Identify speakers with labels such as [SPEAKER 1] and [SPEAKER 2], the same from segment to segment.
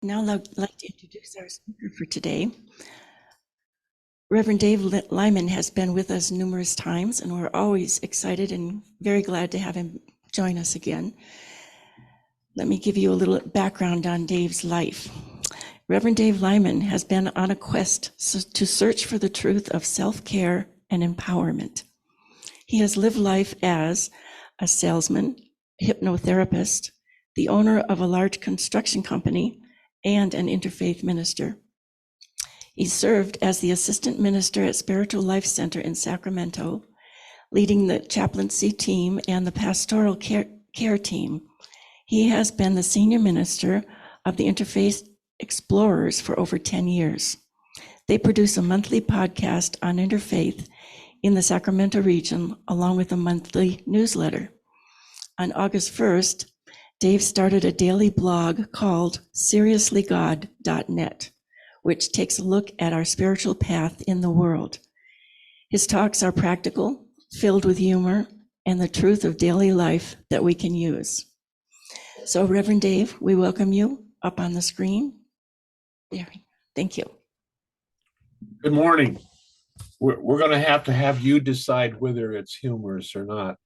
[SPEAKER 1] Now I'd like to introduce our speaker for today. Reverend Dave Lyman has been with us numerous times, and we're always excited and very glad to have him join us again. Let me give you a little background on Dave's life. Reverend Dave Lyman has been on a quest to search for the truth of self-care and empowerment. He has lived life as a salesman, hypnotherapist, the owner of a large construction company, and an interfaith minister. He served as the assistant minister at Spiritual Life Center in Sacramento, leading the chaplaincy team and the pastoral care team. He has been the senior minister of the Interfaith Explorers for over 10 years. They produce a monthly podcast on interfaith in the Sacramento region, along with a monthly newsletter. On August 1st, Dave started a daily blog called SeriouslyGod.net, which takes a look at our spiritual path in the world. His talks are practical, filled with humor, and the truth of daily life that we can use. So, Reverend Dave, we welcome you up on the screen. There. Thank you.
[SPEAKER 2] Good morning. We're going to have you decide whether it's humorous or not.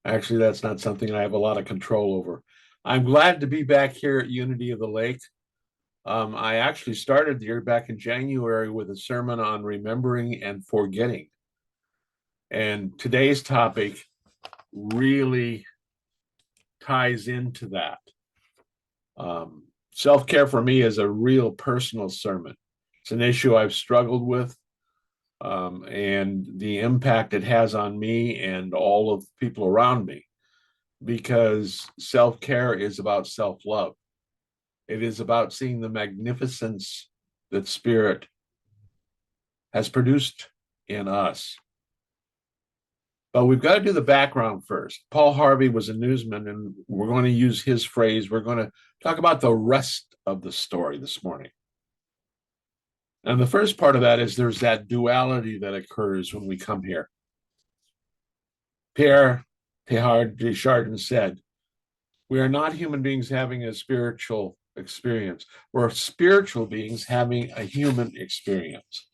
[SPEAKER 2] Actually, that's not something I have a lot of control over. I'm glad to be back here at Unity of the Lake. I actually started the year back in January with a sermon on remembering and forgetting. And today's topic really ties into that. Self-care for me is a real personal sermon. It's an issue I've struggled with, and the impact it has on me and all of the people around me, because self-care is about self-love. It is about seeing the magnificence that Spirit has produced in us. But we've got to do the background first. Paul Harvey was a newsman, and we're going to use his phrase. We're going to talk about the rest of the story this morning. And the first part of that is there's that duality that occurs when we come here. Pierre Teilhard de Chardin said, "We are not human beings having a spiritual experience. We're spiritual beings having a human experience."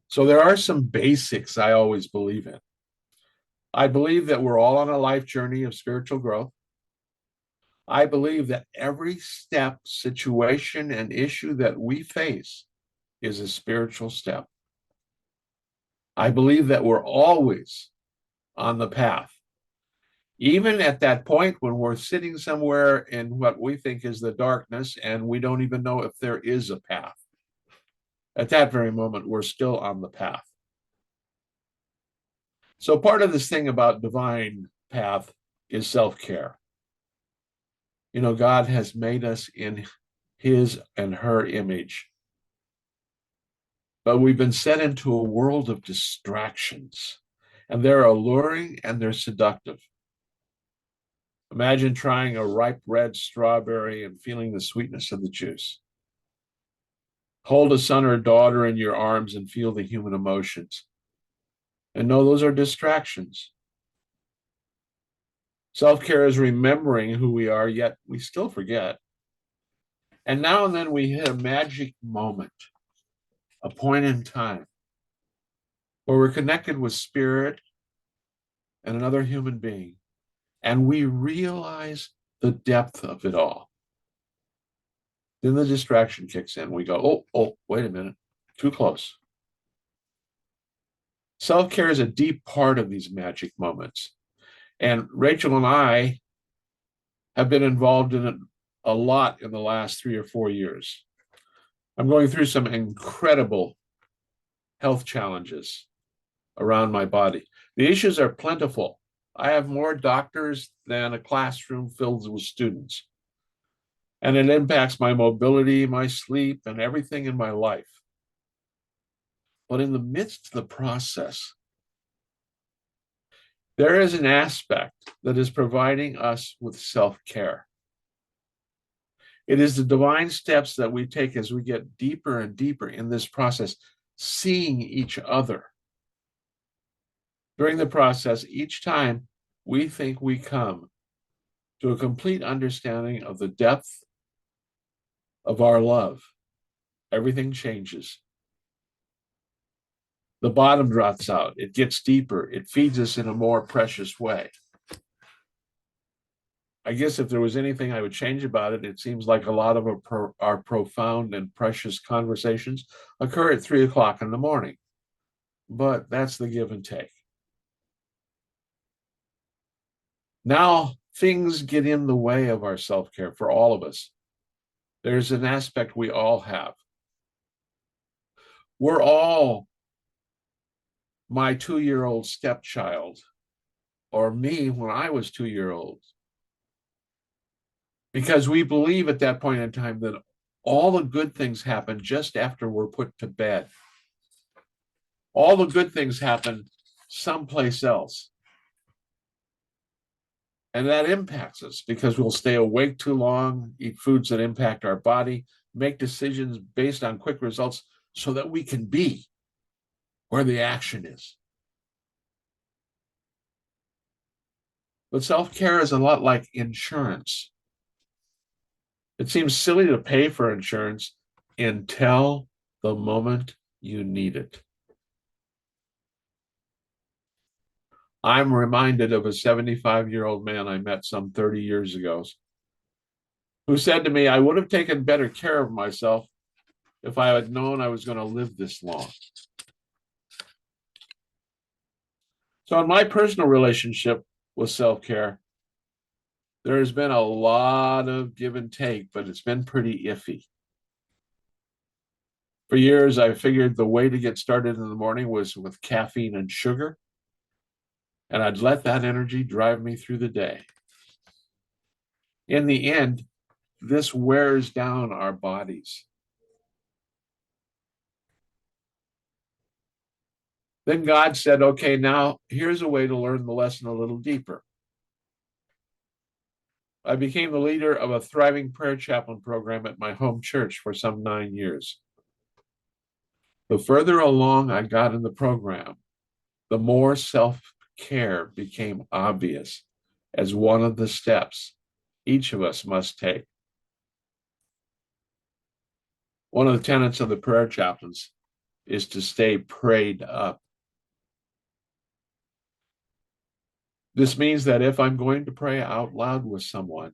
[SPEAKER 2] So there are some basics I always believe in. I believe that we're all on a life journey of spiritual growth. I believe that every step, situation, and issue that we face is a spiritual step. I believe that we're always on the path. Even at that point when we're sitting somewhere in what we think is the darkness and we don't even know if there is a path. At that very moment, we're still on the path. So part of this thing about divine path is self-care. You know, God has made us in his and her image. But we've been set into a world of distractions, and they're alluring and they're seductive. Imagine trying a ripe red strawberry and feeling the sweetness of the juice. Hold a son or daughter in your arms and feel the human emotions. And no, those are distractions. Self-care is remembering who we are, yet we still forget. And now and then we hit a magic moment, a point in time, where we're connected with Spirit and another human being, and we realize the depth of it all. Then the distraction kicks in. We go, oh, wait a minute, too close. Self-care is a deep part of these magic moments. And Rachel and I have been involved in it a lot in the last 3 or 4 years. I'm going through some incredible health challenges around my body. The issues are plentiful. I have more doctors than a classroom filled with students. And it impacts my mobility, my sleep, and everything in my life. But in the midst of the process, there is an aspect that is providing us with self-care. It is the divine steps that we take as we get deeper and deeper in this process, seeing each other. During the process, each time we think we come to a complete understanding of the depth of our love, everything changes. The bottom drops out. It gets deeper. It feeds us in a more precious way. I guess if there was anything I would change about it, it seems like a lot of our profound and precious conversations occur at 3 o'clock in the morning. But that's the give and take. Now, things get in the way of our self-care for all of us. There's an aspect we all have. We're all my 2-year-old stepchild, or me when I was 2 years old. Because we believe at that point in time that all the good things happen just after we're put to bed. All the good things happen someplace else. And that impacts us because we'll stay awake too long, eat foods that impact our body, make decisions based on quick results so that we can be where the action is. But self-care is a lot like insurance. It seems silly to pay for insurance until the moment you need it. I'm reminded of a 75-year-old man I met some 30 years ago who said to me, I would have taken better care of myself if I had known I was going to live this long. So in my personal relationship with self-care, there has been a lot of give and take, but it's been pretty iffy. For years, I figured the way to get started in the morning was with caffeine and sugar, and I'd let that energy drive me through the day. In the end, this wears down our bodies. Then God said, okay, now here's a way to learn the lesson a little deeper. I became the leader of a thriving prayer chaplain program at my home church for some 9 years. The further along I got in the program, the more self-care became obvious as one of the steps each of us must take. One of the tenets of the prayer chaplains is to stay prayed up. This means that if I'm going to pray out loud with someone,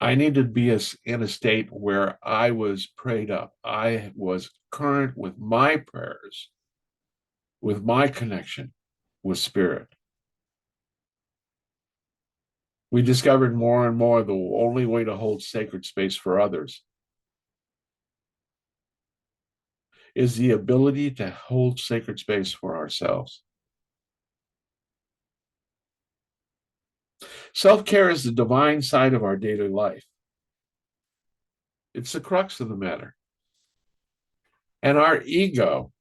[SPEAKER 2] I need to be in a state where I was prayed up. I was current with my prayers, with my connection with Spirit. We discovered more and more the only way to hold sacred space for others is the ability to hold sacred space for ourselves. Self-care is the divine side of our daily life. It's the crux of the matter. And our ego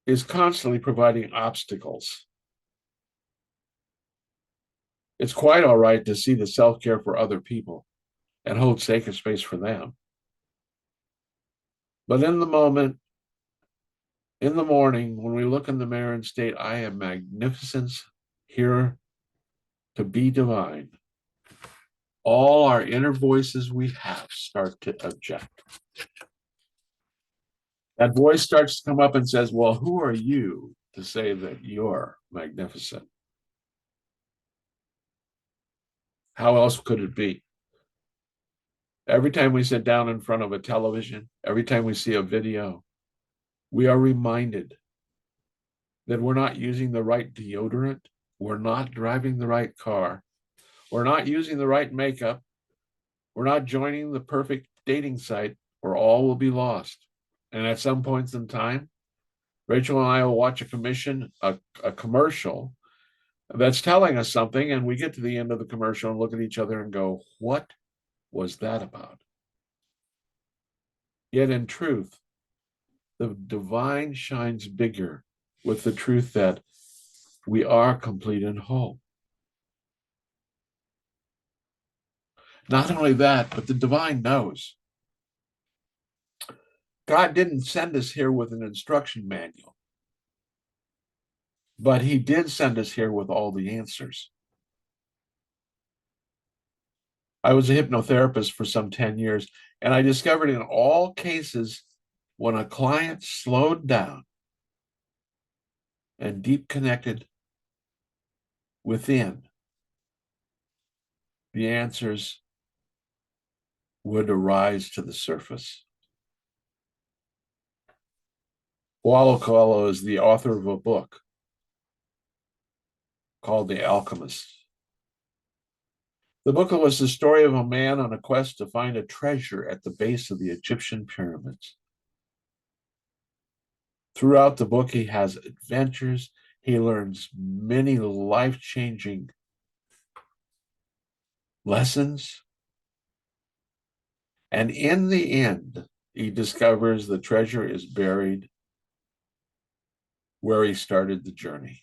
[SPEAKER 2] is constantly providing obstacles. It's quite all right to see the self-care for other people and hold sacred space for them. But in the moment, in the morning, when we look in the mirror and state, I am magnificent, here to be divine, all our inner voices we have start to object. That voice starts to come up and says, well, who are you to say that you're magnificent? How else could it be? Every time we sit down in front of a television, every time we see a video, we are reminded that we're not using the right deodorant, we're not driving the right car, we're not using the right makeup, we're not joining the perfect dating site, or all will be lost. And at some points in time, Rachel and I will watch a commercial that's telling us something, and we get to the end of the commercial and look at each other and go, what was that about? Yet in truth, the divine shines bigger with the truth that we are complete and whole. Not only that, but the divine knows. God didn't send us here with an instruction manual, but he did send us here with all the answers. I was a hypnotherapist for some 10 years, and I discovered in all cases when a client slowed down and deep connected within, the answers would arise to the surface. Paulo Coelho is the author of a book called The Alchemist. The book was the story of a man on a quest to find a treasure at the base of the Egyptian pyramids. Throughout the book, he has adventures. He learns many life-changing lessons. And in the end, he discovers the treasure is buried where he started the journey.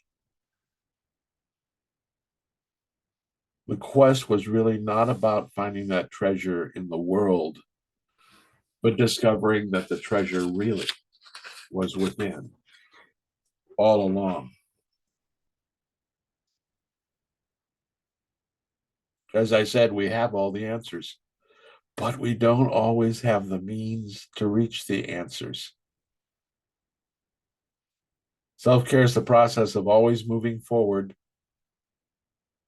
[SPEAKER 2] The quest was really not about finding that treasure in the world, but discovering that the treasure really was within all along. As I said, we have all the answers, but we don't always have the means to reach the answers. Self-care is the process of always moving forward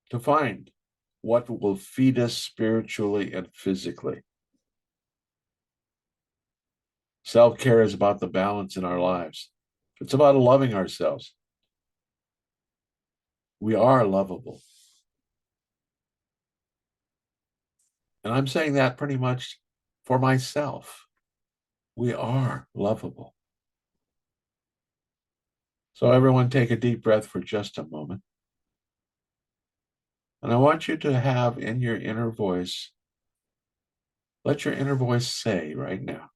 [SPEAKER 2] to find what will feed us spiritually and physically. Self-care is about the balance in our lives. It's about loving ourselves. We are lovable. And I'm saying that pretty much for myself. We are lovable. So everyone take a deep breath for just a moment. And I want you to have in your inner voice, let your inner voice say right now,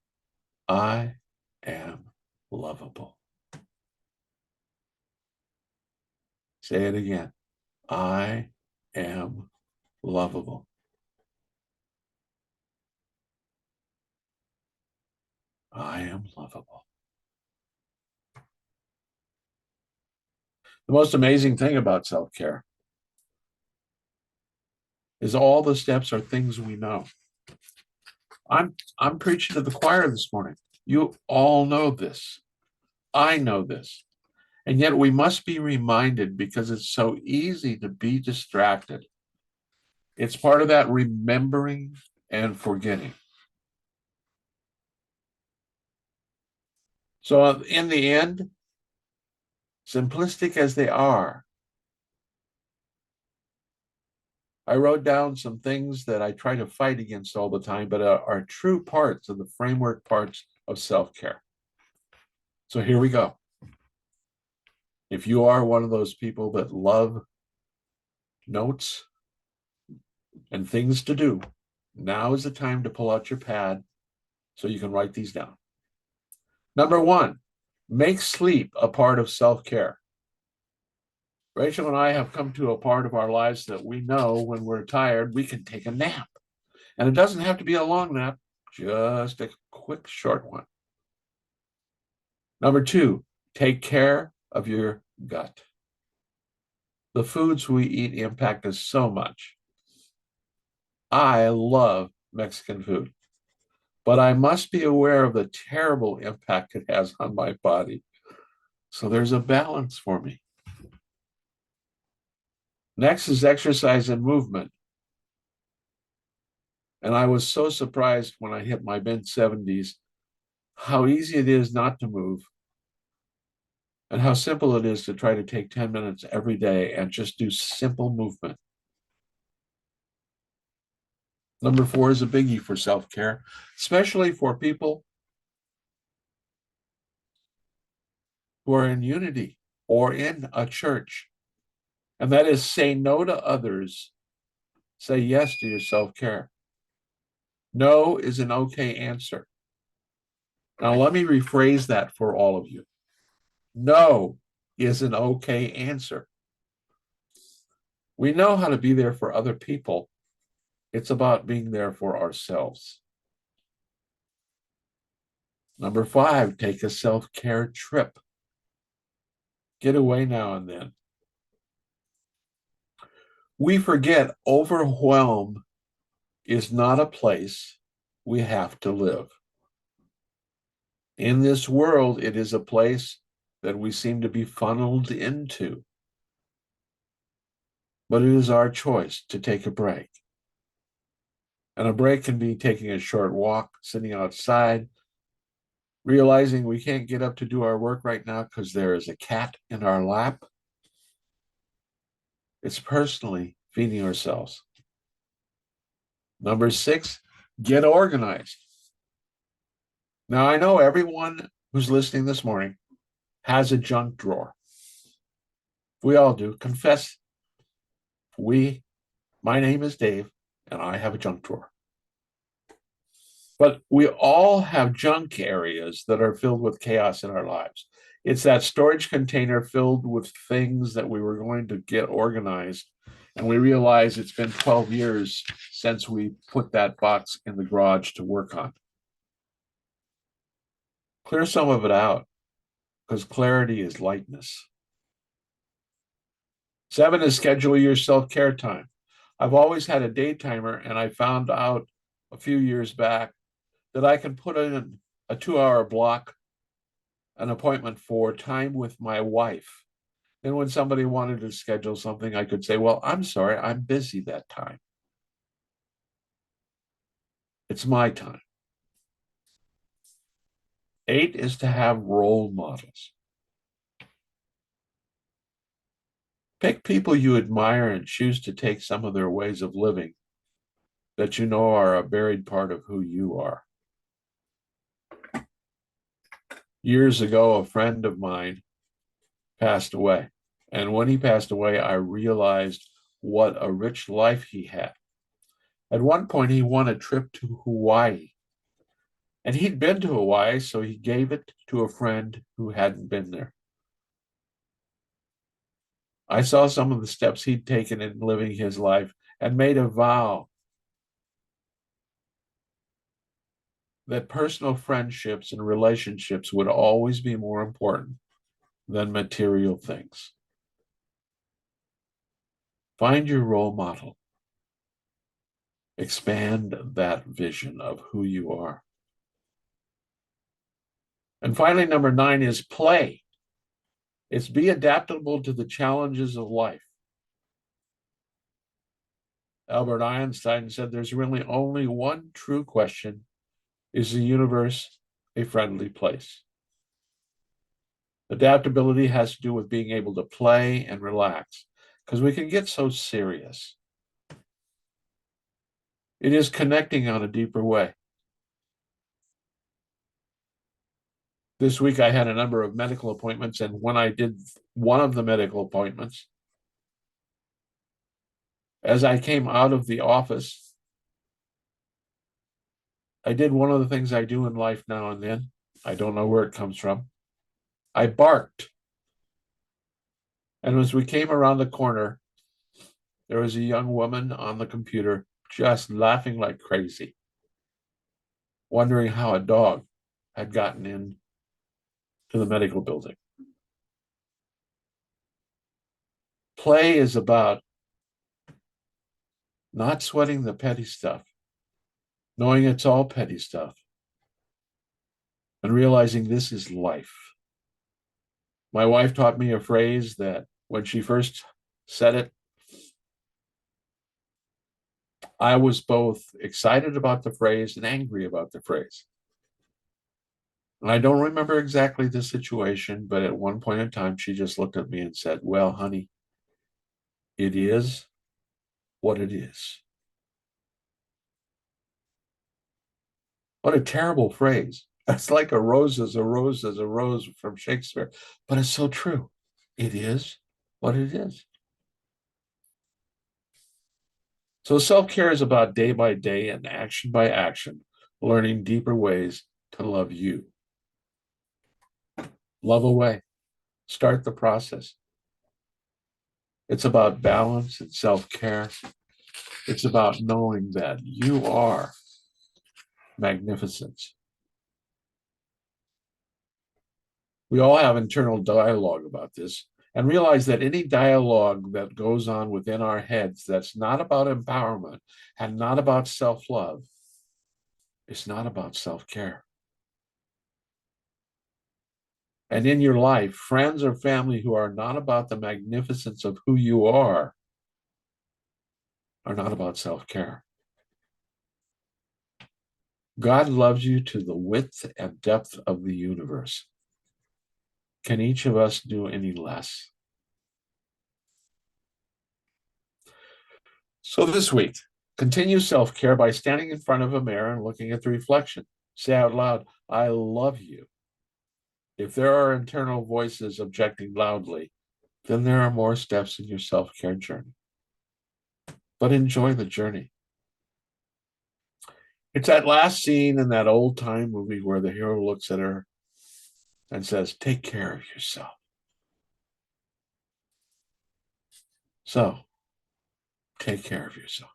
[SPEAKER 2] I am lovable. Say it again. I am lovable. I am lovable. The most amazing thing about self-care is all the steps are things we know. I'm preaching to the choir this morning. You all know this. I know this. And yet we must be reminded because it's so easy to be distracted. It's part of that remembering and forgetting. So in the end, simplistic as they are, I wrote down some things that I try to fight against all the time, but are true parts of the framework parts of self-care. So here we go. If you are one of those people that love notes and things to do, now is the time to pull out your pad so you can write these down. Number one, make sleep a part of self-care. Rachel and I have come to a part of our lives that we know when we're tired, we can take a nap. And it doesn't have to be a long nap, just a quick, short one. Number two, take care of your gut. The foods we eat impact us so much. I love Mexican food, but I must be aware of the terrible impact it has on my body. So there's a balance for me. Next is exercise and movement. And I was so surprised when I hit my mid-70s how easy it is not to move and how simple it is to try to take 10 minutes every day and just do simple movement. Number four is a biggie for self-care, especially for people who are in unity or in a church. And that is say no to others, say yes to your self-care. No is an okay answer. Now, let me rephrase that for all of you. No is an okay answer. We know how to be there for other people. It's about being there for ourselves. Number five, take a self-care trip. Get away now and then. We forget overwhelm is not a place we have to live. In this world, it is a place that we seem to be funneled into. But it is our choice to take a break. And a break can be taking a short walk, sitting outside, realizing we can't get up to do our work right now because there is a cat in our lap. It's personally feeding ourselves. Number 6, get organized. Now, I know everyone who's listening this morning has a junk drawer. We all do. Confess. My name is Dave, and I have a junk drawer. But we all have junk areas that are filled with chaos in our lives. It's that storage container filled with things that we were going to get organized. And we realize it's been 12 years since we put that box in the garage to work on. Clear some of it out, because clarity is lightness. 7 is schedule your self-care time. I've always had a day timer, and I found out a few years back that I can put in a 2-hour block, an appointment for time with my wife. And when somebody wanted to schedule something, I could say, well, I'm sorry, I'm busy that time. It's my time. 8 is to have role models. Pick people you admire and choose to take some of their ways of living that you know are a buried part of who you are. Years ago, a friend of mine passed away. And when he passed away, I realized what a rich life he had. At one point, he won a trip to Hawaii. And he'd been to Hawaii, so he gave it to a friend who hadn't been there. I saw some of the steps he'd taken in living his life and made a vow that personal friendships and relationships would always be more important than material things. Find your role model. Expand that vision of who you are. And finally, number 9 is play. It's be adaptable to the challenges of life. Albert Einstein said there's really only one true question: is the universe a friendly place? Adaptability has to do with being able to play and relax, because we can get so serious. It is connecting on a deeper way. This week, I had a number of medical appointments, and when I did one of the medical appointments, as I came out of the office, I did one of the things I do in life now and then. I don't know where it comes from. I barked. And as we came around the corner, there was a young woman on the computer just laughing like crazy, wondering how a dog had gotten in to the medical building. Play is about not sweating the petty stuff, knowing it's all petty stuff, and realizing this is life. My wife taught me a phrase that when she first said it, I was both excited about the phrase and angry about the phrase. And I don't remember exactly the situation, but at one point in time, she just looked at me and said, well, honey, it is what it is. What a terrible phrase. That's like a rose is a rose is a rose from Shakespeare, but it's so true. It is what it is. So self-care is about day by day and action by action, learning deeper ways to love you. Love away. Start the process. It's about balance and self-care. It's about knowing that you are magnificence. We all have internal dialogue about this, and realize that any dialogue that goes on within our heads that's not about empowerment and not about self-love is not about self-care. And in your life, friends or family who are not about the magnificence of who you are not about self-care. God loves you to the width and depth of the universe. Can each of us do any less? So this week, continue self-care by standing in front of a mirror and looking at the reflection. Say out loud, I love you. If there are internal voices objecting loudly, then there are more steps in your self-care journey. But enjoy the journey. It's that last scene in that old-time movie where the hero looks at her and says, take care of yourself. So, take care of yourself.